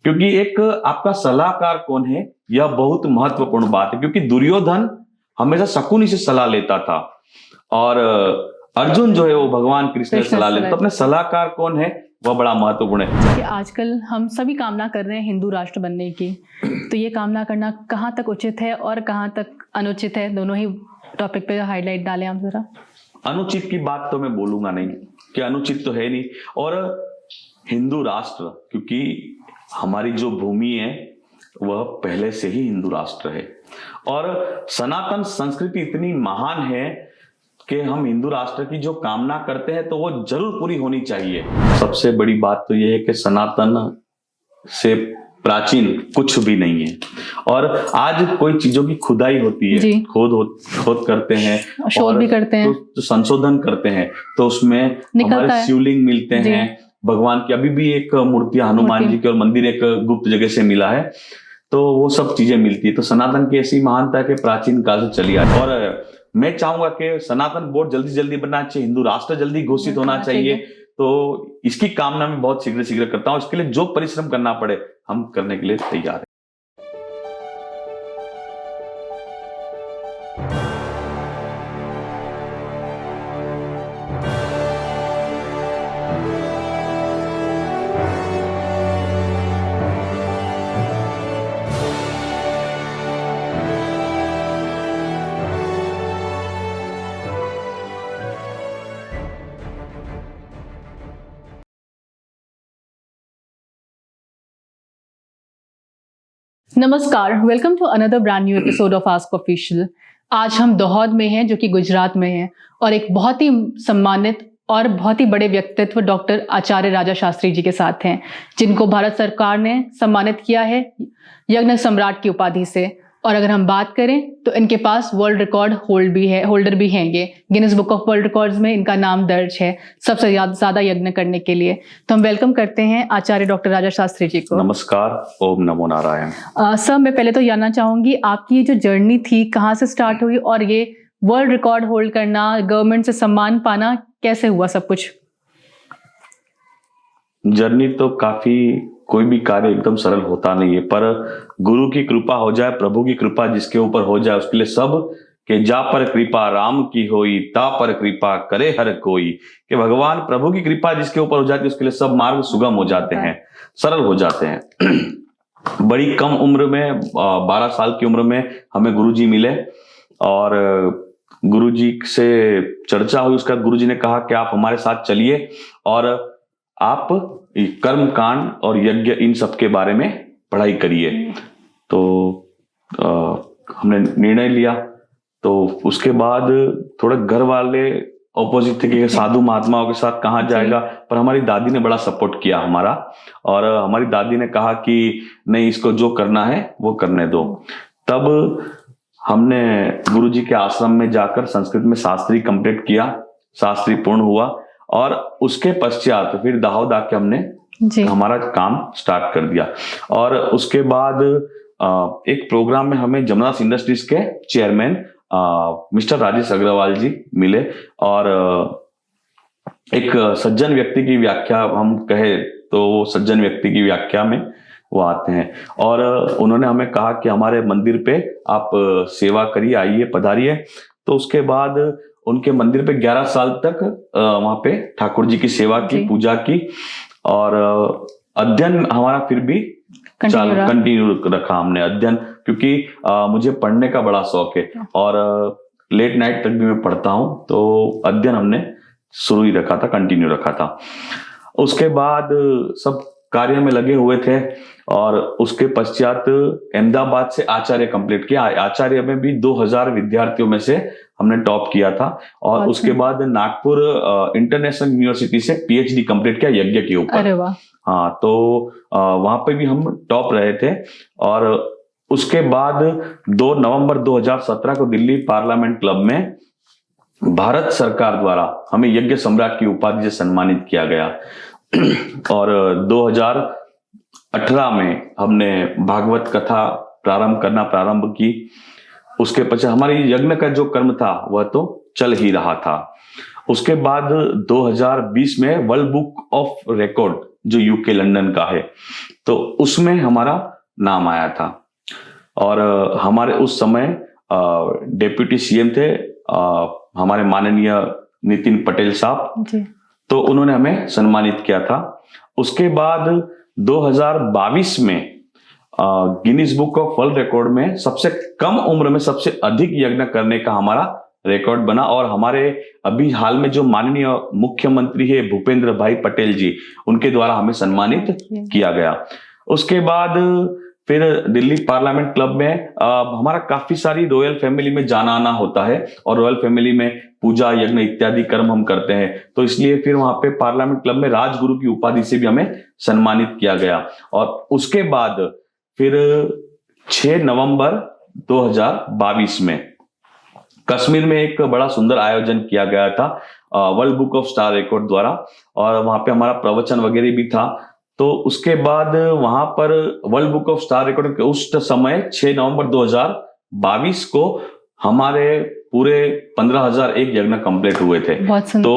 क्योंकि एक आपका सलाहकार कौन है यह बहुत महत्वपूर्ण बात है, क्योंकि दुर्योधन हमेशा शकुनी से सलाह लेता था और अर्जुन जो है वो भगवान कृष्ण से सलाह लेता, तो अपने सलाहकार कौन है वह बड़ा महत्वपूर्ण है। कि आजकल हम सभी कामना कर रहे हैं हिंदू राष्ट्र बनने की, तो ये कामना करना कहाँ तक उचित है और कहाँ तक अनुचित है, दोनों ही टॉपिक पे हाईलाइट डालें आप जरा। अनुचित की बात तो मैं बोलूंगा नहीं कि अनुचित तो है नहीं, और हिंदू राष्ट्र, क्योंकि हमारी जो भूमि है वह पहले से ही हिंदू राष्ट्र है और सनातन संस्कृति इतनी महान है कि हम हिंदू राष्ट्र की जो कामना करते हैं तो वो जरूर पूरी होनी चाहिए। सबसे बड़ी बात तो यह है कि सनातन से प्राचीन कुछ भी नहीं है, और आज कोई चीजों की खुदाई होती है, खोद करते हैं, शोध भी करते हैं, तो संशोधन करते हैं, तो उसमें हमारे शिवलिंग मिलते हैं भगवान की। अभी भी एक मूर्ति हनुमान जी की और मंदिर एक गुप्त जगह से मिला है, तो वो सब चीजें मिलती है। तो सनातन की ऐसी महानता है कि प्राचीन काल से चली आ रही है, और मैं चाहूंगा कि सनातन बोर्ड जल्दी जल्दी बनना चाहिए, हिंदू राष्ट्र जल्दी घोषित होना चाहिए। तो इसकी कामना मैं बहुत शीघ्र करता हूँ। इसके लिए जो परिश्रम करना पड़े हम करने के लिए तैयार हैं। नमस्कार, welcome to another brand new episode of ask official. आज हम दाहोद में हैं, जो कि गुजरात में है, और एक बहुत ही सम्मानित और बहुत ही बड़े व्यक्तित्व डॉक्टर आचार्य राजा शास्त्री जी के साथ हैं, जिनको भारत सरकार ने सम्मानित किया है यज्ञ सम्राट की उपाधि से। और अगर हम बात करें तो इनके पास वर्ल्ड रिकॉर्ड होल्डर भी हैं। ये Guinness book of world records में इनका नाम दर्ज है सबसे ज्यादा यज्ञ करने के लिए। तो हम वेलकम करते हैं आचार्य डॉक्टर राजा शास्त्री जी को। नमस्कार, ओम नमो नारायण। सर, मैं पहले तो जानना चाहूंगी आपकी ये जो जर्नी थी कहाँ से स्टार्ट हुई, और ये वर्ल्ड रिकॉर्ड होल्ड करना, गवर्नमेंट से सम्मान पाना, कैसे हुआ सब कुछ? जर्नी तो काफी, कोई भी कार्य एकदम सरल होता नहीं है, पर गुरु की कृपा हो जाए, प्रभु की कृपा जिसके ऊपर हो जाए उसके लिए सब के जा पर कृपा राम की होई, ता पर कृपा करे हर कोई। कि भगवान प्रभु की कृपा जिसके ऊपर हो जाती है उसके लिए सब मार्ग सुगम हो जाते हैं, सरल हो जाते हैं। बड़ी कम उम्र में, 12 साल की उम्र में हमें गुरुजी मिले, और गुरुजी से चर्चा हुई। उसका गुरुजी ने कहा कि आप हमारे साथ चलिए और आप कर्म कांड और यज्ञ इन सब के बारे में पढ़ाई करिए। तो हमने निर्णय लिया। तो उसके बाद थोड़ा घर वाले ऑपोजिट थे कि साधु महात्माओं के साथ कहाँ जाएगा, पर हमारी दादी ने बड़ा सपोर्ट किया हमारा, और हमारी दादी ने कहा कि नहीं, इसको जो करना है वो करने दो। तब हमने गुरुजी के आश्रम में जाकर संस्कृत में शास्त्री कंप्लीट किया, शास्त्री पूर्ण हुआ, और उसके पश्चात फिर दाहोद आके हमने हमारा काम स्टार्ट कर दिया। और उसके बाद एक प्रोग्राम में हमें जमनास इंडस्ट्रीज के चेयरमैन मिस्टर राजेश अग्रवाल जी मिले, और एक सज्जन व्यक्ति की व्याख्या हम कहे तो सज्जन व्यक्ति की व्याख्या में वो आते हैं, और उन्होंने हमें कहा कि हमारे मंदिर पे आप सेवा करिए, आइए, पधारिए। तो उसके बाद उनके मंदिर पे 11 साल तक वहां पे ठाकुर जी की सेवा की, पूजा की, और अध्ययन हमारा फिर भी कंटिन्यू रखा हमने अध्ययन, क्योंकि मुझे पढ़ने का बड़ा शौक है और लेट नाइट तक भी मैं पढ़ता हूं, तो अध्ययन हमने शुरू ही रखा था, कंटिन्यू रखा था। उसके बाद सब कार्य में लगे हुए थे, और उसके पश्चात अहमदाबाद से आचार्य कंप्लीट किया। आचार्य में भी 2000 विद्यार्थियों में से हमने टॉप किया था, और उसके बाद नागपुर इंटरनेशनल यूनिवर्सिटी से पीएचडी कंप्लीट किया यज्ञ के ऊपर। अरे वाह। हाँ, तो वहां पे भी हम टॉप रहे थे। और उसके बाद 2 नवंबर 2017 को दिल्ली पार्लियामेंट क्लब में भारत सरकार द्वारा हमें यज्ञ सम्राट की उपाधि से सम्मानित किया गया। और 2018 में हमने भागवत कथा प्रारंभ की। उसके पश्चात हमारी यज्ञ का जो कर्म था वह तो चल ही रहा था। उसके बाद 2020 में वर्ल्ड बुक ऑफ रिकॉर्ड जो यूके लंदन का है, तो उसमें हमारा नाम आया था। और हमारे उस समय डेप्यूटी सीएम थे हमारे माननीय नितिन पटेल साहब, तो उन्होंने हमें सम्मानित किया था। उसके बाद 2022 में Guinness book of world record में सबसे कम उम्र में सबसे अधिक यज्ञ करने का हमारा रिकॉर्ड बना। और हमारे अभी हाल में जो माननीय मुख्यमंत्री है भूपेंद्र भाई पटेल जी, उनके द्वारा हमें सम्मानित किया गया। उसके बाद फिर दिल्ली पार्लियामेंट क्लब में हमारा काफी सारी रॉयल फैमिली में जाना आना होता है और रॉयल फैमिली में पूजा यज्ञ इत्यादि कर्म हम करते हैं, तो इसलिए फिर वहां पे पार्लियामेंट क्लब में राजगुरु की उपाधि से भी हमें सम्मानित किया गया। और उसके बाद फिर 6 नवंबर 2022 में कश्मीर में एक बड़ा सुंदर आयोजन किया गया था world book of star record द्वारा, और वहां पे हमारा प्रवचन वगैरह भी था। तो उसके बाद वहां पर world book of star record के उस समय 6 नवंबर 2022 को हमारे पूरे 15,001 यज्ञ कंप्लीट हुए थे। तो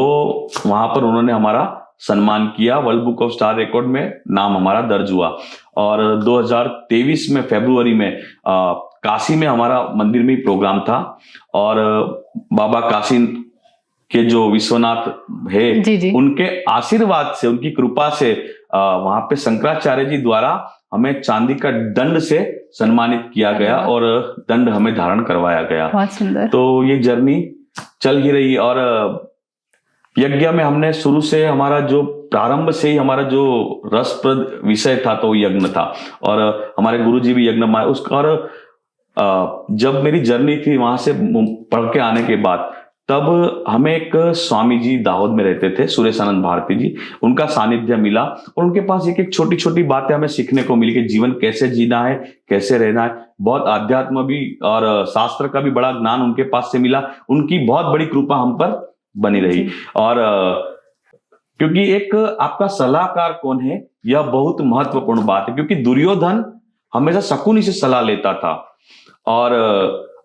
वहां पर उन्होंने हमारा सम्मान किया, world book of star record में नाम हमारा दर्ज हुआ। और 2023 में फरवरी में काशी में हमारा मंदिर में प्रोग्राम था, और बाबा काशी के जो विश्वनाथ है जी। उनके आशीर्वाद से, उनकी कृपा से वहां पे शंकराचार्य जी द्वारा हमें चांदी का दंड से सम्मानित किया गया और दंड हमें धारण करवाया गया। बहुत सुंदर। तो ये जर्नी चल ही रही। और यज्ञ में हमने शुरू से हमारा जो प्रारंभ से ही हमारा जो रसप्रद विषय था तो यज्ञ था, और हमारे गुरुजी भी यज्ञ में उसका। और जब मेरी जर्नी थी वहां से पढ़ के आने के बाद, तब हमें एक स्वामी जी दाहोद में रहते थे, सुरेशानंद भारती जी, उनका सानिध्य मिला और उनके पास एक एक छोटी छोटी बातें हमें सीखने को मिली कि जीवन कैसे जीना है, कैसे रहना है। बहुत आध्यात्म भी और शास्त्र का भी बड़ा ज्ञान उनके पास से मिला। उनकी बहुत बड़ी कृपा हम पर बनी रही। और क्योंकि एक आपका सलाहकार कौन है, यह बहुत महत्वपूर्ण बात है, क्योंकि दुर्योधन हमेशा शकुनी से सलाह लेता था और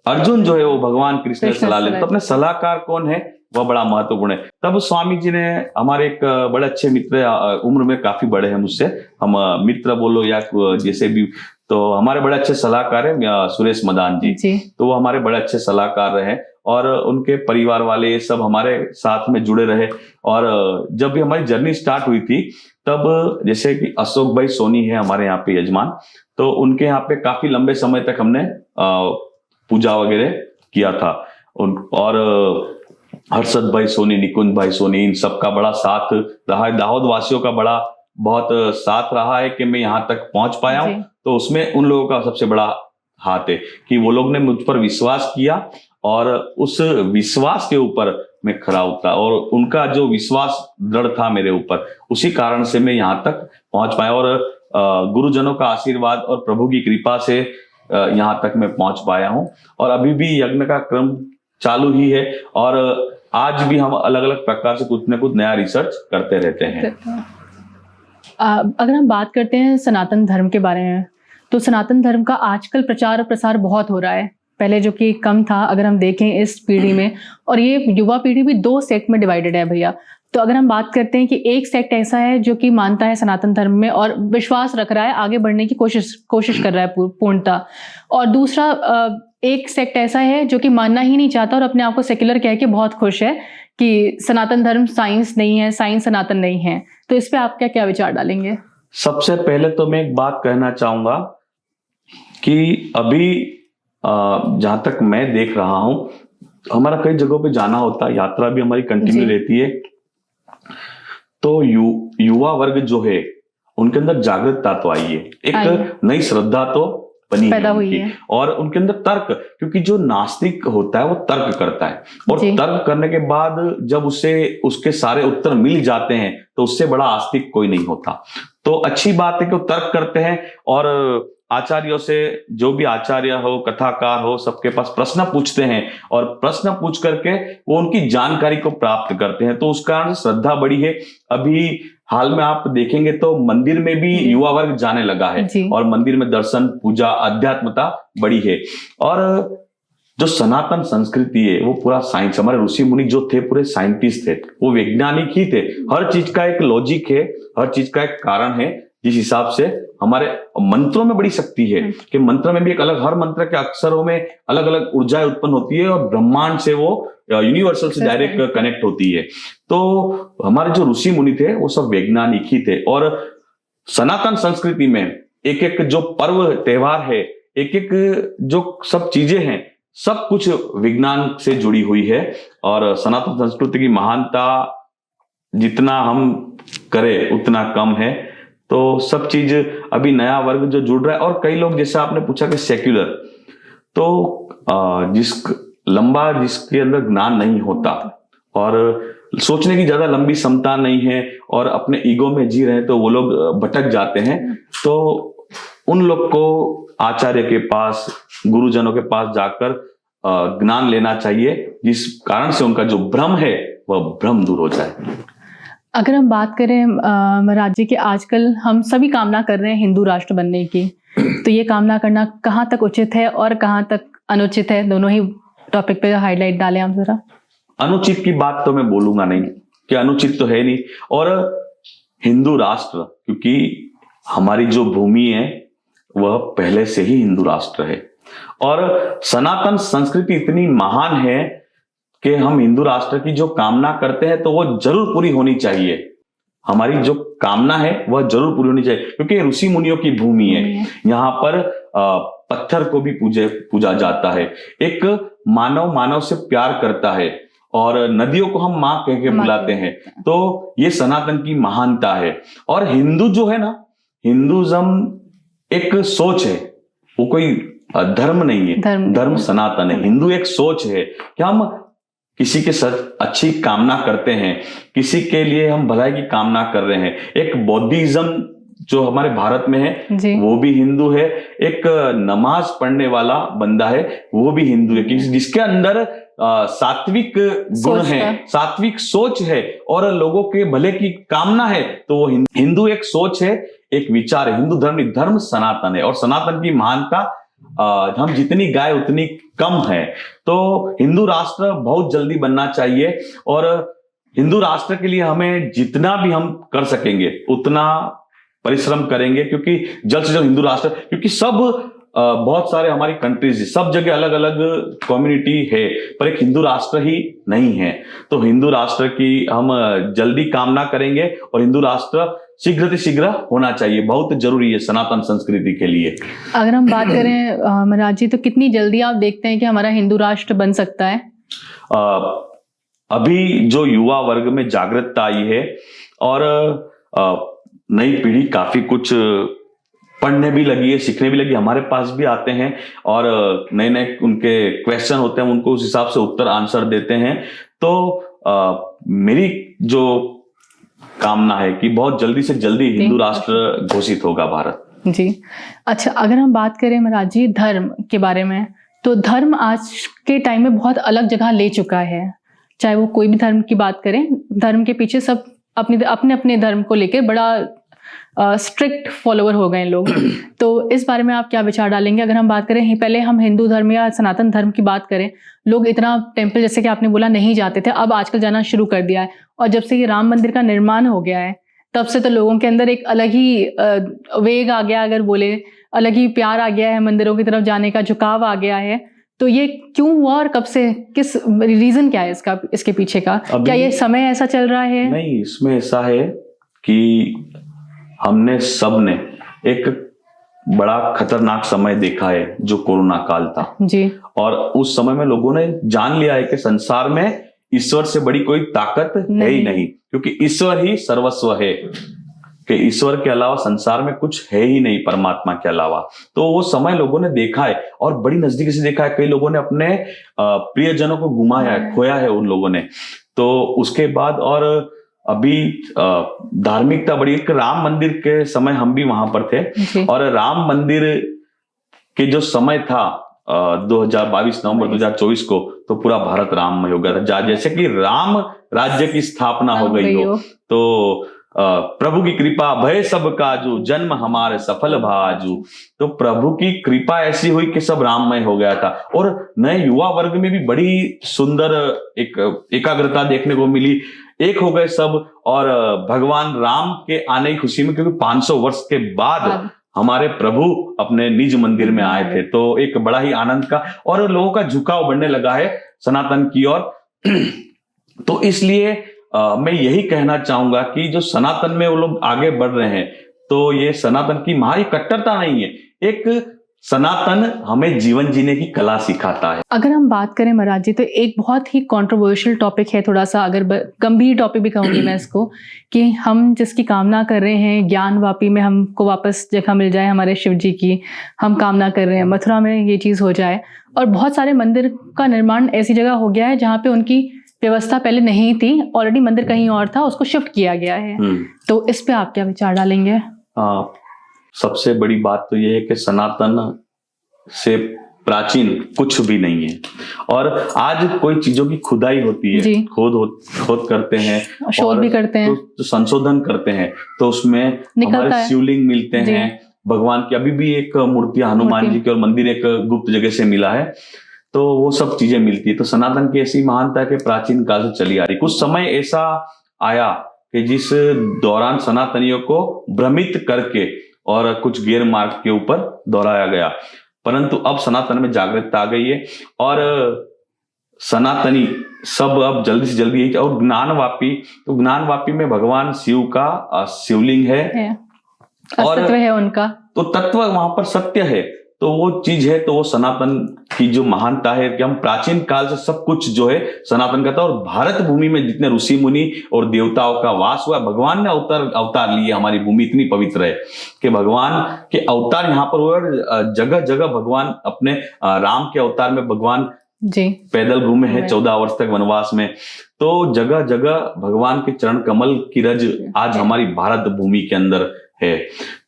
अर्जुन जो है वो भगवान कृष्ण से सलाह लेते, तो अपने सलाहकार कौन है वह बड़ा महत्वपूर्ण है। तब स्वामी जी ने, हमारे एक बड़े अच्छे मित्र, उम्र में काफी बड़े हैं मुझसे, हम मित्र बोलो या जैसे भी, तो हमारे बड़े अच्छे सलाहकार है सुरेश मदान जी। तो वो हमारे बड़े अच्छे सलाहकार रहे और उनके परिवार वाले ये सब हमारे साथ में जुड़े रहे। और जब भी हमारी जर्नी स्टार्ट हुई थी, तब जैसे कि अशोक भाई सोनी है हमारे यहाँ पे यजमान, तो उनके यहाँ पे काफी लंबे समय तक हमने पूजा वगैरह किया था। और हर्षद भाई सोनी, निकुंज भाई सोनी, इन सबका बड़ा साथ रहा है। दाहोद वासियों का बड़ा बहुत साथ रहा है कि मैं यहाँ तक पहुंच पाया हूँ। तो उसमें उन लोगों का सबसे बड़ा हाथ है कि वो लोग ने मुझ पर विश्वास किया और उस विश्वास के ऊपर मैं खरा उतरा, और उनका जो विश्वास दृढ़ था मेरे ऊपर, उसी कारण से मैं यहाँ तक पहुंच पाया। और गुरुजनों का आशीर्वाद और प्रभु की कृपा से यहाँ तक मैं पहुंच पाया हूँ। और अभी भी यज्ञ का क्रम चालू ही है, और आज भी हम अलग अलग प्रकार से कुछ न कुछ नया रिसर्च करते रहते हैं। अगर हम बात करते हैं सनातन धर्म के बारे में, तो सनातन धर्म का आजकल प्रचार और प्रसार बहुत हो रहा है, पहले जो कि कम था अगर हम देखें इस पीढ़ी में। और ये युवा पीढ़ी भी 2 सेक्ट में डिवाइडेड है भैया। तो अगर हम बात करते हैं कि एक सेक्ट ऐसा है जो कि मानता है सनातन धर्म में और विश्वास रख रहा है, आगे बढ़ने की कोशिश कर रहा है पूर्णतः, और दूसरा एक सेक्ट ऐसा है जो कि मानना ही नहीं चाहता और अपने आप को सेक्युलर कह के बहुत खुश है कि सनातन धर्म साइंस नहीं है, साइंस सनातन नहीं है। तो इस पे आप क्या विचार डालेंगे? सबसे पहले तो मैं एक बात कहना चाहूंगा कि अभी जहां तक मैं देख रहा हूं, हमारा कई जगहों पे जाना होता है, यात्रा भी हमारी कंटिन्यू रहती है, तो युवा वर्ग जो है उनके अंदर जागरूकता तो आई है, एक नई श्रद्धा तो बनी पैदा हुई है, और उनके अंदर तर्क, क्योंकि जो नास्तिक होता है वो तर्क करता है, और तर्क करने के बाद जब उसके सारे उत्तर मिल जाते हैं तो उससे बड़ा आस्तिक कोई नहीं होता। तो अच्छी बात है कि वो तर्क करते हैं, और आचार्यों से, जो भी आचार्य हो, कथाकार हो, सबके पास प्रश्न पूछते हैं, और प्रश्न पूछ करके वो उनकी जानकारी को प्राप्त करते हैं। तो उस कारण श्रद्धा बढ़ी है। अभी हाल में आप देखेंगे तो मंदिर में भी युवा वर्ग जाने लगा है, और मंदिर में दर्शन, पूजा, अध्यात्मता बढ़ी है। और जो सनातन संस्कृति है वो पूरा साइंस, हमारे ऋषि मुनि जो थे पूरे साइंटिस्ट थे, वो वैज्ञानिक ही थे। हर चीज का एक लॉजिक है, हर चीज का एक कारण है। जिस हिसाब से हमारे मंत्रों में बड़ी शक्ति है कि मंत्र में भी एक अलग, हर मंत्र के अक्षरों में अलग अलग ऊर्जाएं उत्पन्न होती है और ब्रह्मांड से वो यूनिवर्सल से डायरेक्ट कनेक्ट होती है। तो हमारे जो ऋषि मुनि थे वो सब वैज्ञानिक ही थे। और सनातन संस्कृति में एक एक जो पर्व त्योहार है, एक एक जो सब चीजें हैं, सब कुछ विज्ञान से जुड़ी हुई है। और सनातन संस्कृति की महानता जितना हम करें उतना कम है। तो सब चीज अभी नया वर्ग जो जुड़ रहा है, और कई लोग जैसे आपने पूछा कि सेक्युलर, तो जिसके अंदर ज्ञान नहीं होता और सोचने की ज्यादा लंबी क्षमता नहीं है और अपने ईगो में जी रहे हैं, तो वो लोग भटक जाते हैं। तो उन लोग को आचार्य के पास, गुरुजनों के पास जाकर ज्ञान लेना चाहिए, जिस कारण से उनका जो भ्रम है वह भ्रम दूर हो जाए। अगर हम बात करें महाराज जी कि आजकल हम सभी कामना कर रहे हैं हिंदू राष्ट्र बनने की, तो ये कामना करना कहाँ तक उचित है और कहाँ तक अनुचित है, दोनों ही टॉपिक पे हाईलाइट डालें आप जरा। अनुचित की बात तो मैं बोलूंगा नहीं कि अनुचित तो है नहीं। और हिंदू राष्ट्र, क्योंकि हमारी जो भूमि है वह पहले से ही हिंदू राष्ट्र है, और सनातन संस्कृति इतनी महान है कि हम हिंदू राष्ट्र की जो कामना करते हैं तो वो जरूर पूरी होनी चाहिए। हमारी जो कामना है वह जरूर पूरी होनी चाहिए, क्योंकि ऋषि मुनियों की भूमि है। यहाँ पर पत्थर को भी पूजा जाता है। एक मानव से प्यार करता है और नदियों को हम माँ कह के बुलाते हैं। तो ये सनातन की महानता है। और हिंदू जो है ना, हिंदुज्म एक सोच है, वो कोई धर्म नहीं है। धर्म सनातन है। हिंदू एक सोच है कि हम किसी के साथ अच्छी कामना करते हैं, किसी के लिए हम भलाई की कामना कर रहे हैं। एक बौद्धिज्म जो हमारे भारत में है वो भी हिंदू है। एक नमाज पढ़ने वाला बंदा है वो भी हिंदू है, जिसके अंदर सात्विक गुण है, सात्विक सोच है और लोगों के भले की कामना है। तो वो हिंदू एक सोच है, एक विचार है। हिंदू धर्म सनातन है, और सनातन की महानता हम जितनी गाय उतनी कम है। तो हिंदू राष्ट्र बहुत जल्दी बनना चाहिए, और हिंदू राष्ट्र के लिए हमें जितना भी हम कर सकेंगे उतना परिश्रम करेंगे, क्योंकि जल्द से जल्द हिंदू राष्ट्र, क्योंकि सब बहुत सारे हमारी कंट्रीज, सब जगह अलग अलग कम्युनिटी है, पर एक हिंदू राष्ट्र ही नहीं है। तो हिंदू राष्ट्र की हम जल्दी कामना करेंगे, और हिंदू राष्ट्र शीघ्र से शीघ्र होना चाहिए, बहुत जरूरी है सनातन संस्कृति के लिए। अगर हम बात करें महाराज जी, तो कितनी जल्दी आप देखते हैं कि हमारा हिंदू राष्ट्र बन सकता है? अभी जो युवा वर्ग में जागरूकता आई है, और नई पीढ़ी काफी कुछ पढ़ने भी लगी है, सीखने भी लगी, हमारे पास भी आते हैं और नए नए उनके क्वेश्चन होते हैं, उनको उस हिसाब से उत्तर आंसर देते हैं। तो मेरी जो कामना है कि बहुत जल्दी से जल्दी हिंदू राष्ट्र घोषित होगा भारत। जी अच्छा, अगर हम बात करें महाराज जी धर्म के बारे में, तो धर्म आज के टाइम में बहुत अलग जगह ले चुका है। चाहे वो कोई भी धर्म की बात करें, धर्म के पीछे सब अपने अपने धर्म को लेकर बड़ा स्ट्रिक्ट फॉलोअर हो गए लोग। तो इस बारे में आप क्या विचार डालेंगे? अगर हम बात करें, पहले हम हिंदू धर्म या सनातन धर्म की बात करें, लोग इतना टेम्पल जैसे कि आपने बोला नहीं जाते थे, अब आजकल जाना शुरू कर दिया है। और जब से ये राम मंदिर का निर्माण हो गया है तब से तो लोगों के अंदर एक अलग ही वेग आ गया, अगर बोले अलग ही प्यार आ गया है, मंदिरों की तरफ जाने का झुकाव आ गया है। तो ये क्यों हुआ और कब से, किस रीजन क्या है इसका, इसके पीछे का? क्या ये समय ऐसा चल रहा है? नहीं, इसमें ऐसा है कि हमने सबने एक बड़ा खतरनाक समय देखा है जो कोरोना काल था जी। और उस समय में लोगों ने जान लिया है कि संसार में ईश्वर से बड़ी कोई ताकत है ही नहीं, क्योंकि ईश्वर ही सर्वस्व है, कि ईश्वर के अलावा संसार में कुछ है ही नहीं, परमात्मा के अलावा। तो वो समय लोगों ने देखा है और बड़ी नजदीकी से देखा है। कई लोगों ने अपने प्रियजनों को गुमाया है, खोया है उन लोगों ने। तो उसके बाद और अभी धार्मिकता बड़ी, एक राम मंदिर के समय हम भी वहां पर थे, और राम मंदिर के जो समय था 2022 नवंबर 2024 को, तो पूरा भारत राममय हो गया था। जैसे कि राम राज्य की स्थापना हो गई हो। तो प्रभु की कृपा भय सब काजू, जन्म हमारे सफल भाजू। तो प्रभु की कृपा ऐसी हुई कि सब राममय हो गया था। और नए युवा वर्ग में भी बड़ी सुंदर एक एकाग्रता देखने को मिली, एक हो गए सब। और भगवान राम के आने की खुशी में, क्योंकि 500 वर्ष के बाद हमारे प्रभु अपने निज मंदिर में आए थे, तो एक बड़ा ही आनंद का और लोगों का झुकाव बढ़ने लगा है सनातन की ओर। तो इसलिए मैं यही कहना चाहूंगा कि जो सनातन में वो लोग आगे बढ़ रहे हैं, तो ये सनातन की महान कट्टरता नहीं है, एक सनातन हमें जीवन जीने की कला सिखाता है। अगर हम बात करें महाराज जी, तो एक बहुत ही कंट्रोवर्शियल टॉपिक है, थोड़ा सा अगर गंभीर टॉपिक भी कहूंगी मैं इसको, कि हम जिसकी कामना कर रहे हैं ज्ञानवापी में हमको वापस जगह मिल जाए हमारे शिव जी की, हम कामना कर रहे हैं मथुरा में ये चीज़ हो जाए। और बहुत सारे मंदिर का निर्माण ऐसी जगह हो गया है जहाँ पे उनकी व्यवस्था पहले नहीं थी, ऑलरेडी मंदिर कहीं और था, उसको शिफ्ट किया गया है। तो इस पे आप क्या विचार डालेंगे? सबसे बड़ी बात तो ये है कि सनातन से प्राचीन कुछ भी नहीं है। और आज कोई चीजों की खुदाई होती है, खोद करते हैं, शोध भी करते हैं, तो संशोधन करते हैं, तो उसमें हमारे शिवलिंग मिलते हैं भगवान की। अभी भी एक मूर्तियां हनुमान जी की और मंदिर एक गुप्त जगह से मिला है, तो वो सब चीजें मिलती है। तो सनातन की ऐसी महानता के प्राचीन काल से चली आ रही। कुछ समय ऐसा आया कि जिस दौरान सनातनियों को भ्रमित करके और कुछ गैर मार्ग के ऊपर दोहराया गया, परंतु अब सनातन में जागरूकता आ गई है और सनातनी सब अब जल्दी से जल्दी। और ज्ञानवापी, तो ज्ञानवापी में भगवान शिव का शिवलिंग है और तत्व है उनका, तो तत्व वहां पर सत्य है, तो वो चीज है। तो वो सनातन की जो महानता है कि हम प्राचीन काल से सब कुछ जो है सनातन का था। और भारत भूमि में जितने ऋषि मुनि और देवताओं का वास हुआ, भगवान ने अवतार लिए। हमारी भूमि इतनी पवित्र है कि भगवान के अवतार यहाँ पर हुए और जगह जगह भगवान अपने राम के अवतार में भगवान जी पैदल घूमे हैं 14 वर्ष तक वनवास में। तो जगह जगह भगवान के चरण कमल की रज आज हमारी भारत भूमि के अंदर है।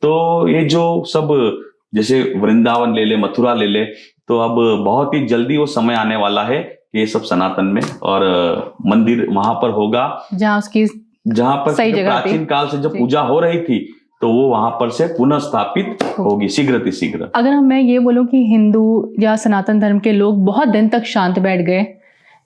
तो ये जो सब, जैसे वृंदावन ले ले, मथुरा ले ले, तो अब बहुत ही जल्दी वो समय आने वाला है कि ये सब सनातन में और मंदिर वहां पर होगा जहां पर प्राचीन काल से जो पूजा हो रही थी, तो वो वहां पर से पुनः स्थापित होगी शीघ्र। अगर मैं ये बोलूं कि हिंदू या सनातन धर्म के लोग बहुत दिन तक शांत बैठ गए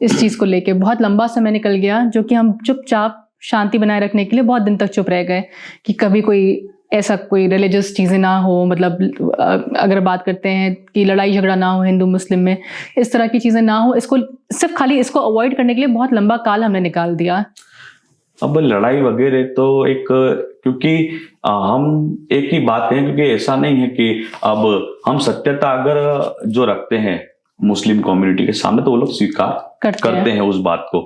इस चीज को लेके, बहुत लंबा समय निकल गया, जो कि हम चुपचाप शांति बनाए रखने के लिए बहुत दिन तक चुप रह गए कि कभी कोई ऐसा कोई रिलीजियस चीज़ें ना हो। मतलब अगर बात करते हैं कि लड़ाई झगड़ा ना हो हिंदू मुस्लिम में, इस तरह की चीज़ें ना हो, इसको सिर्फ खाली इसको अवॉइड करने के लिए बहुत लंबा काल हमने निकाल दिया। अब लड़ाई वगैरह तो एक, क्योंकि हम एक ही बात है, क्योंकि ऐसा नहीं है कि अब हम सत्यता अगर जो रखते हैं मुस्लिम कम्युनिटी के सामने, तो वो लोग स्वीकार करते हैं उस बात को।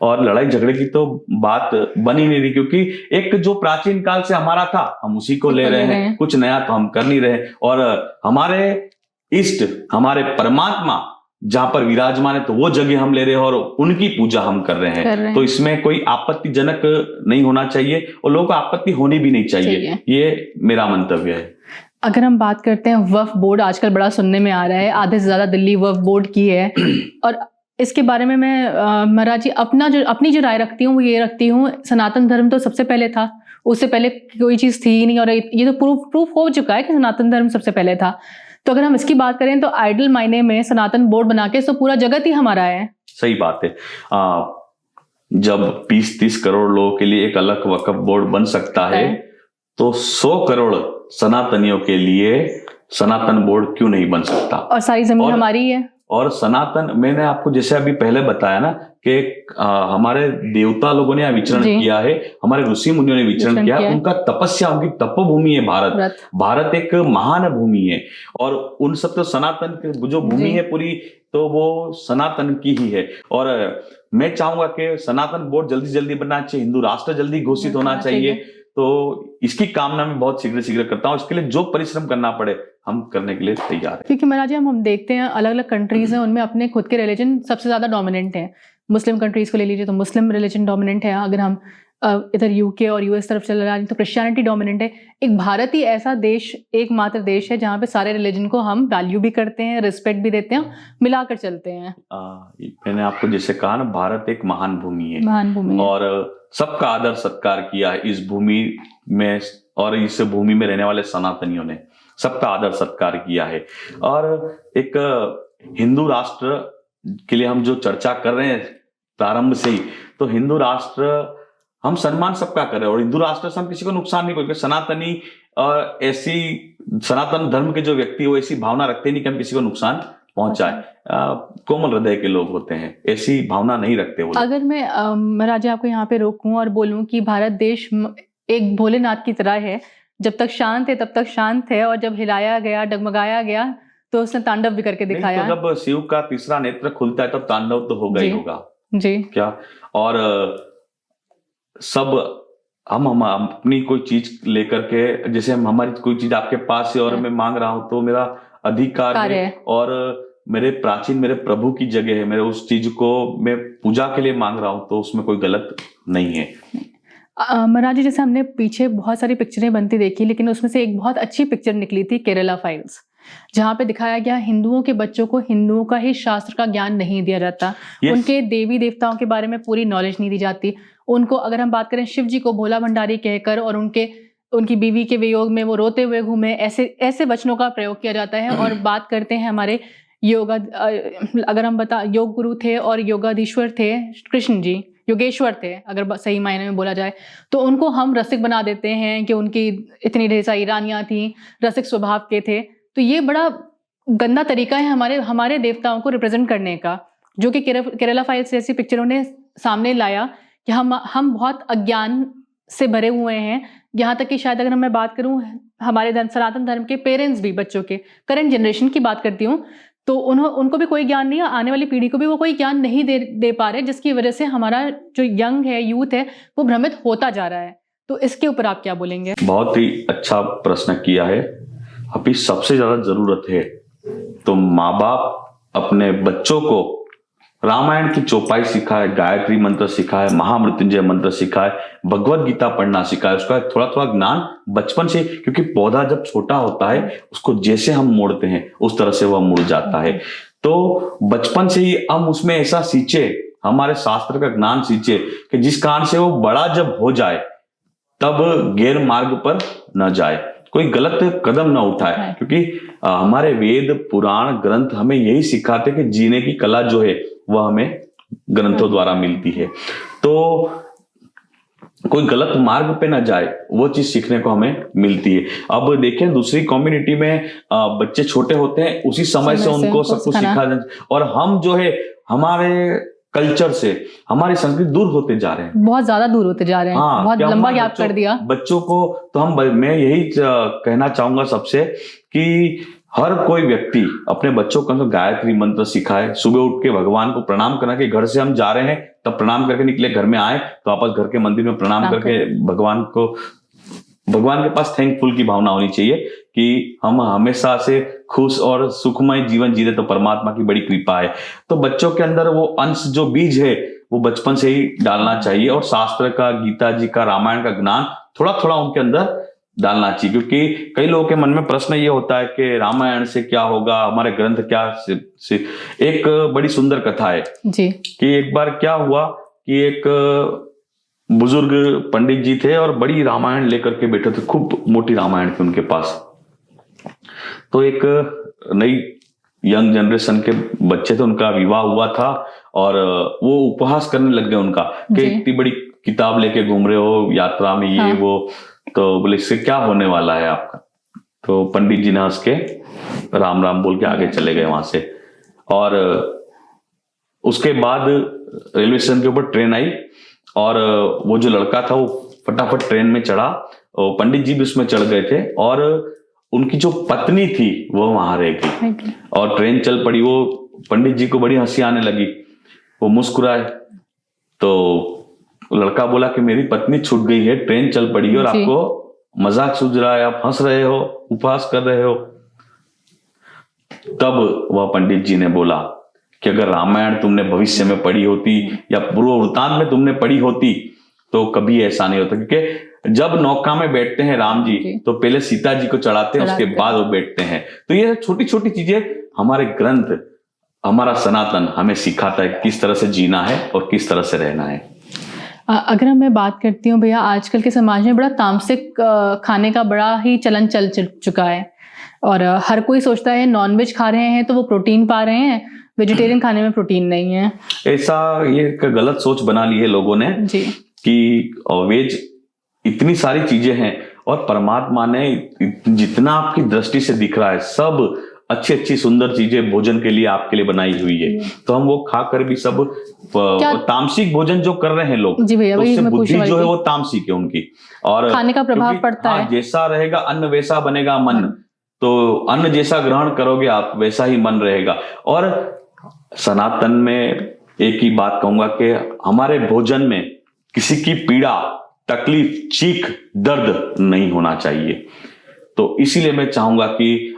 और लड़ाई झगड़े की तो बात बन ही नहीं रही, क्योंकि एक जो प्राचीन काल से हमारा था हम उसी को ले रहे हैं, कुछ नया तो हम कर नहीं रहे। और हमारे इष्ट, हमारे परमात्मा जहां पर विराजमान है, तो वो जगह हम ले रहे हैं और उनकी पूजा हम कर रहे हैं। तो इसमें कोई आपत्तिजनक नहीं होना चाहिए और लोगों को आपत्ति होनी भी नहीं चाहिए। ये मेरा मंतव्य है। अगर हम बात करते हैं वक्फ बोर्ड, आजकल बड़ा सुनने में आ रहा है, आधे से ज्यादा दिल्ली वक्फ बोर्ड की है, और इसके बारे में मैं महाराज जी अपनी जो राय रखती हूँ वो ये रखती हूँ, सनातन धर्म तो सबसे पहले था, उससे पहले कोई चीज़ थी ही नहीं, और ये तो प्रूफ हो चुका है कि सनातन धर्म सबसे पहले था। तो अगर हम इसकी बात करें तो आइडल मायने में सनातन बोर्ड बना के तो पूरा जगत ही हमारा है। सही बात है। जब 20-30 करोड़ लोगों के लिए एक अलग वक्फ बोर्ड बन सकता है, तो 100 करोड़ सनातनियों के लिए सनातन बोर्ड क्यों नहीं बन सकता? और सारी जमीन हमारी है। और सनातन, मैंने आपको जैसे अभी पहले बताया ना कि हमारे देवता लोगों ने यहाँ विचरण किया है, हमारे ऋषि मुनियों ने विचरण किया है, उनका तपस्या, उनकी तपभूमि है भारत एक महान भूमि है। और उन सब तो सनातन की जो भूमि है पूरी, तो वो सनातन की ही है। और मैं चाहूंगा कि सनातन बोर्ड जल्दी जल्दी बनना चाहिए, हिंदू राष्ट्र जल्दी घोषित होना चाहिए। तो इसकी कामना मैं बहुत शीघ्र करता हूँ। इसके लिए जो परिश्रम करना पड़े हम करने के लिए तैयार हैं। क्योंकि महाराज हम देखते हैं अलग अलग कंट्रीज हैं, उनमें अपने खुद के रिलीजन सबसे ज्यादा डोमिनेंट है। मुस्लिम कंट्रीज को ले लीजिए तो मुस्लिम रिलीजन डोमिनेंट है। अगर हम इधर यूके और यूएस तरफ चले जाए तो क्रिश्चियनिटी डोमिनेंट है। एक भारत ही ऐसा देश, एकमात्र देश है जहाँ पे सारे रिलीजन को हम वैल्यू भी करते हैं, रिस्पेक्ट भी देते हैं, मिलाकर चलते हैं। मैंने आपको जैसे कहा ना, भारत एक महान भूमि है, महान भूमि है। और सबका आदर सत्कार किया है इस भूमि में, और इस भूमि में रहने वाले सनातनियों ने सबका आदर सत्कार किया है। और एक हिंदू राष्ट्र के लिए हम जो चर्चा कर रहे हैं प्रारंभ से ही, तो हिंदू राष्ट्र हम सम्मान सबका कर रहे हैं, और हिंदू राष्ट्र से हम किसी को नुकसान नहीं करेंगे। सनातनी और ऐसी सनातन धर्म के जो व्यक्ति वो ऐसी भावना रखते नहीं कि हम किसी को नुकसान पहुंचाए। कोमल हृदय के लोग होते हैं, ऐसी भावना नहीं रखते वो। अगर मैं राजा आपको यहाँ पे रोकूं और बोलूं कि भारत देश एक भोलेनाथ की तरह है, जब तक शांत है तब तक शांत है, और जब हिलाया गया डगमगाया गया तो उसने तांडव भी करके दिखाया। तो जब शिव का तीसरा नेत्र खुलता है तब तांडव तो होगा ही होगा जी क्या। और सब हम अपनी कोई चीज लेकर के, जैसे हम हमारी कोई चीज आपके पास है और मैं मांग रहा हूं तो मेरा अधिकार है, और मेरे प्राचीन मेरे प्रभु की जगह है, मेरे उस चीज को मैं पूजा के लिए मांग रहा हूं तो उसमें कोई गलत नहीं है। महाराज जी, जैसे हमने पीछे बहुत सारी पिक्चरें बनती देखी, लेकिन उसमें से एक बहुत अच्छी पिक्चर निकली थी केरला फाइल्स, जहाँ पे दिखाया गया हिंदुओं के बच्चों को हिंदुओं का ही शास्त्र का ज्ञान नहीं दिया जाता। उनके देवी देवताओं के बारे में पूरी नॉलेज नहीं दी जाती उनको। अगर हम बात करें शिव जी को भोला भंडारी कहकर, और उनकी बीवी के वियोग में वो रोते हुए घूमे, ऐसे वचनों का प्रयोग किया जाता है। और बात करते हैं हमारे योगा, अगर हम योग गुरु थे और योगाधीश्वर थे कृष्ण जी, योगेश्वर थे अगर सही मायने में बोला जाए, तो उनको हम रसिक बना देते हैं कि उनकी इतनी ढेर सारी रानियां थी, रसिक स्वभाव के थे। तो ये बड़ा गंदा तरीका है हमारे देवताओं को रिप्रेजेंट करने का, जो कि केरला फाइल्स जैसी पिक्चरों ने सामने लाया कि हम बहुत अज्ञान से भरे हुए हैं। यहाँ तक कि शायद अगर मैं बात करूँ हमारे सनातन धर्म के पेरेंट्स भी, बच्चों के करंट जनरेशन की बात करती हूँ, तो उनको भी कोई ज्ञान नहीं है, आने वाली पीढ़ी को भी वो कोई ज्ञान नहीं दे पा रहे, जिसकी वजह से हमारा जो यंग है, यूथ है, वो भ्रमित होता जा रहा है। तो इसके ऊपर आप क्या बोलेंगे? बहुत ही अच्छा प्रश्न किया है। अभी सबसे ज्यादा जरूरत है तो माँ बाप अपने बच्चों को रामायण की चौपाई सिखाए, गायत्री मंत्र सिखाए, महामृत्युंजय मंत्र सिखाए, भगवत गीता पढ़ना सिखाए, उसका थोड़ा थोड़ा ज्ञान बचपन से, क्योंकि पौधा जब छोटा होता है उसको जैसे हम मोड़ते हैं उस तरह से वह मुड़ जाता है। तो बचपन से ही हम उसमें ऐसा सींचे, हमारे शास्त्र का ज्ञान सींचे कि जिस कारण से वो बड़ा जब हो जाए तब गैर मार्ग पर न जाए, कोई गलत कदम न उठाए। क्योंकि हमारे वेद पुराण ग्रंथ हमें यही सिखाते कि जीने की कला जो है वह हमें ग्रंथों द्वारा मिलती है। तो कोई गलत मार्ग पे ना जाए, वो चीज सीखने को हमें मिलती है। अब देखें दूसरी कम्युनिटी में बच्चे छोटे होते हैं, उसी समय से उनको सब कुछ सिखा, और हम जो है हमारे कल्चर से, हमारी संस्कृति दूर होते जा रहे हैं, बहुत ज्यादा दूर होते जा रहे हैं। हाँ, बहुत लंबा गैप कर दिया बच्चों को। तो मैं यही कहना चाहूंगा सबसे कि हर कोई व्यक्ति अपने बच्चों को गायत्री मंत्र सिखाए, सुबह उठ के भगवान को प्रणाम करना, कि घर से हम जा रहे हैं तब प्रणाम करके निकले, घर में आए तो वापस घर के मंदिर में प्रणाम करके भगवान के पास थैंकफुल की भावना होनी चाहिए कि हम हमेशा से खुश और सुखमय जीवन जी रहे, तो परमात्मा की बड़ी कृपा है। तो बच्चों के अंदर वो अंश जो बीज है वो बचपन से ही डालना चाहिए, और शास्त्र का, गीता जी का, रामायण का ज्ञान थोड़ा थोड़ा उनके अंदर डालना चाहिए। क्योंकि कई लोगों के मन में प्रश्न ये होता है कि रामायण से क्या होगा, हमारे ग्रंथ क्या से। एक बड़ी सुंदर कथा है जी, कि एक बार क्या हुआ कि एक बुजुर्ग पंडित जी थे और बड़ी रामायण लेकर के बैठे थे, खूब मोटी रामायण थी उनके पास। तो एक नई यंग जनरेशन के बच्चे थे, उनका विवाह हुआ था, और वो उपहास करने लग गए उनका कि इतनी बड़ी किताब लेके घूम रहे हो यात्रा में, ये वो। तो बोले इससे क्या होने वाला है आपका? तो पंडित जी ने हंस के राम राम बोल के आगे चले गए वहां से। और उसके बाद रेलवे स्टेशन के ऊपर ट्रेन आई, और वो जो लड़का था वो फटाफट ट्रेन में चढ़ा, और पंडित जी भी उसमें चढ़ गए थे, और उनकी जो पत्नी थी वो वहां रह गई, और ट्रेन चल पड़ी। वो पंडित जी को बड़ी हंसी आने लगी, वो मुस्कुराए। तो लड़का बोला कि मेरी पत्नी छूट गई है, ट्रेन चल पड़ी है, और आपको मजाक सूझ रहा है, आप हंस रहे हो, उपहास कर रहे हो। तब वह पंडित जी ने बोला कि अगर रामायण तुमने भविष्य में पढ़ी होती या पूर्व वृत्तांत में तुमने पढ़ी होती तो कभी ऐसा नहीं होता। क्योंकि जब नौका में बैठते हैं राम जी तो पहले सीता जी को चढ़ाते हैं, उसके बाद वो बैठते हैं। तो ये छोटी छोटी चीजें हमारे ग्रंथ, हमारा सनातन हमें सिखाता है किस तरह से जीना है और किस तरह से रहना है। अगर मैं बात करती हूँ भैया, आजकल के समाज में बड़ा तामसिक खाने का बड़ा ही चलन चल चुका है, और हर कोई सोचता है नॉनवेज खा रहे हैं तो वो प्रोटीन पा रहे हैं, वेजिटेरियन खाने में प्रोटीन नहीं है। ऐसा ये एक गलत सोच बना ली है लोगों ने जी। कि वेज इतनी सारी चीजें हैं और परमात्मा ने जितना आपकी दृष्टि से दिख रहा है सब अच्छी अच्छी सुंदर चीजें भोजन के लिए आपके लिए बनाई हुई है, तो हम वो खाकर भी सब तामसिक भोजन जो कर रहे हैं लोग, जी भैया, तो वही उससे मैं बुद्धि पूछने जो है वाली वो तामसिक है उनकी, और खाने का प्रभाव पड़ता है। जैसा रहेगा अन्न वैसा बनेगा मन, तो अन्न जैसा ग्रहण करोगे आप वैसा ही मन रहेगा। और सनातन में एक ही बात कहूंगा कि हमारे भोजन में किसी की पीड़ा, तकलीफ, चीख, दर्द नहीं होना चाहिए। तो इसीलिए मैं चाहूंगा कि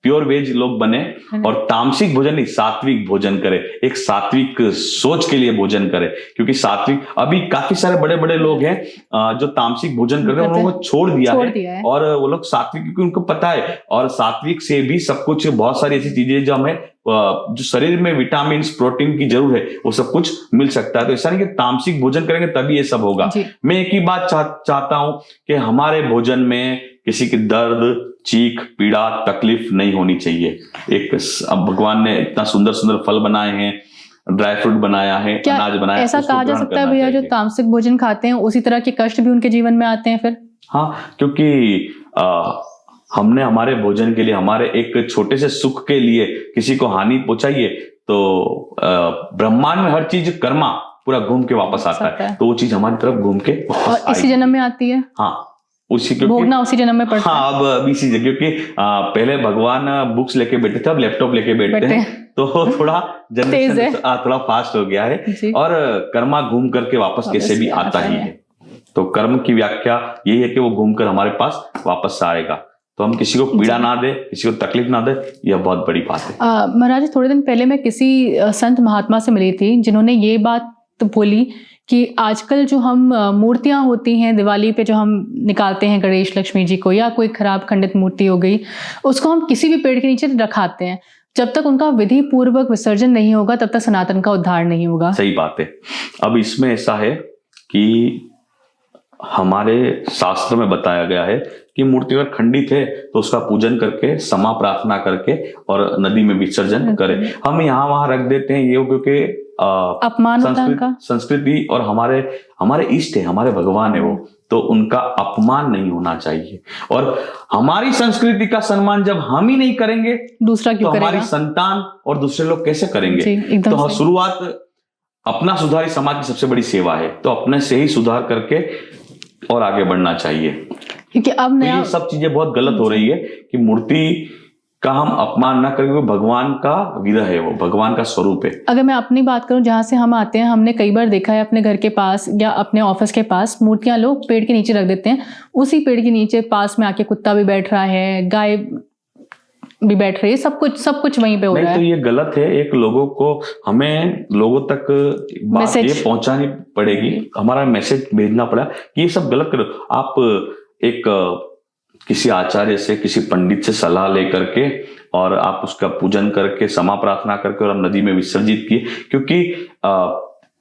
प्योर वेज लोग बने और तामसिक भोजन नहीं, सात्विक भोजन करें, एक सात्विक सोच के लिए भोजन करें, क्योंकि सात्विक अभी काफी सारे बड़े बड़े लोग हैं जो तामसिक भोजन कर रहे हैं, उन्होंने छोड़ दिया है और वो लोग सात्विक, क्योंकि उनको पता है, और सात्विक से भी सब कुछ, बहुत सारी ऐसी चीजें जो हमें जो शरीर में विटामिन प्रोटीन की जरूरत है वो सब कुछ मिल सकता है। तो ऐसा नहीं कि तामसिक भोजन करेंगे तभी ये सब होगा। मैं एक ही बात चाहता हूं कि हमारे भोजन में किसी की दर्द, चीख, पीड़ा, तकलीफ नहीं होनी चाहिए। एक अब भगवान ने इतना सुंदर सुंदर फल बनाए हैं, ड्राई फ्रूट बनाया है, अनाज बनाया है, ऐसा कहा जा सकता है भैया जो तामसिक भोजन खाते हैं उसी तरह के कष्ट भी उनके जीवन में आते हैं फिर? हाँ, क्योंकि हमने हमारे भोजन के लिए, हमारे एक छोटे से सुख के लिए किसी को हानि पहुंचाई है, तो ब्रह्मांड में हर चीज कर्मा पूरा घूम के वापस आता है, तो वो चीज हमारी तरफ घूम के और इसी जन्म में आती है। हाँ, उसी भोगना उसी जन्म में पड़ता है। हाँ, अब इसी जगह, क्योंकि पहले भगवान बुक्स लेके बैठे थे, अब लैपटॉप लेके बैठते हैं, तो थोड़ा जनरेशन थोड़ा फास्ट हो गया है, और कर्मा घूम करके वापस कैसे भी आता ही है। तो कर्म की व्याख्या यही है कि वो घूमकर हमारे पास वापस आएगा, तो हम किसी को पीड़ा ना दे, किसी को तकलीफ ना दे, यह बहुत बड़ी बात है। महाराज, थोड़े दिन पहले मैं किसी संत महात्मा से मिली थी जिन्होंने ये बात बोली कि आजकल जो हम मूर्तियां होती हैं दिवाली पे जो हम निकालते हैं गणेश लक्ष्मी जी को, या कोई खराब खंडित मूर्ति हो गई, उसको हम किसी भी पेड़ के नीचे रखाते हैं, जब तक उनका विधि पूर्वक विसर्जन नहीं होगा तब तक सनातन का उद्धार नहीं होगा। सही बात है। अब इसमें ऐसा है कि हमारे शास्त्र में बताया गया है कि मूर्ति अगर खंडित है तो उसका पूजन करके, क्षमा प्रार्थना करके और नदी में विसर्जन करें। हम यहाँ वहां रख देते हैं ये क्योंकि अपमान संस्कृति और हमारे इष्ट है, हमारे भगवान है वो, तो उनका अपमान नहीं होना चाहिए। और हमारी संस्कृति का सम्मान जब हम ही नहीं करेंगे, दूसरा क्यों करेगा? हमारी संतान और दूसरे लोग कैसे करेंगे? तो शुरुआत अपना सुधार ही समाज की सबसे बड़ी सेवा है, तो अपने से ही सुधार करके और आगे बढ़ना चाहिए। क्योंकि अब ये सब चीजें बहुत गलत हो रही है कि मूर्ति का हम अपमान ना करें, भगवान का विरह है, वो भगवान का स्वरूप है। अगर मैं अपनी बात करूं, जहां से हम आते हैं, हमने कई बार देखा है अपने घर के पास या अपने ऑफिस के पास मूर्तियां लोग पेड़ के नीचे रख देते हैं। उसी पेड़ के नीचे पास में आके कुत्ता भी बैठ रहा है, गाय भी बैठ रही है, सब कुछ वहीं पे हो रहा है। तो ये गलत है। एक हमें लोगों तक बात ये पहुंचानी पड़ेगी, हमारा मैसेज भेजना पड़ा कि ये सब गलत करो। आप एक किसी आचार्य से, किसी पंडित से सलाह लेकर के और आप उसका पूजन करके, क्षमा प्रार्थना करके और नदी में विसर्जित किए, क्योंकि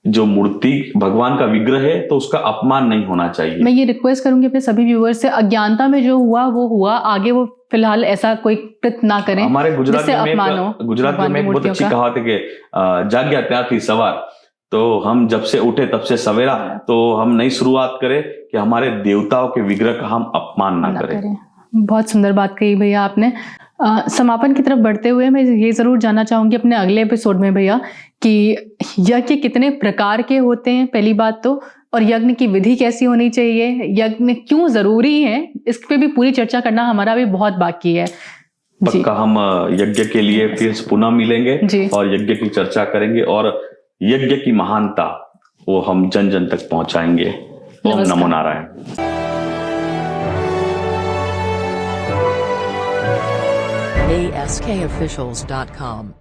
जो मूर्ति भगवान का विग्रह है तो उसका अपमान नहीं होना चाहिए। मैं ये रिक्वेस्ट करूंगी अपने सभी व्यूअर्स से, अज्ञानता में जो हुआ वो हुआ, आगे वो फिलहाल ऐसा कोई कृत ना करें। हमारे गुजरात में एक बहुत अच्छी कहावत है कि जाग्या त्यार थी सवार, तो हम जब से उठे तब से सवेरा, तो हम नई शुरुआत करें कि हमारे देवताओं के विग्रह का हम अपमान ना करें। बहुत सुंदर बात कही भैया आपने। समापन की तरफ बढ़ते हुए मैं ये जरूर जानना चाहूंगी अपने अगले एपिसोड में भैया कि यज्ञ कितने प्रकार के होते हैं, पहली बात तो, और यज्ञ की विधि कैसी होनी चाहिए, यज्ञ क्यों जरूरी है, इस पे भी पूरी चर्चा करना हमारा भी बहुत बाकी है। पक्का हम यज्ञ के लिए फिर पुनः मिलेंगे और यज्ञ की चर्चा करेंगे और यज्ञ की महानता वो हम जन जन तक पहुंचाएंगे। ओम नमो नारायण। ASKofficials.com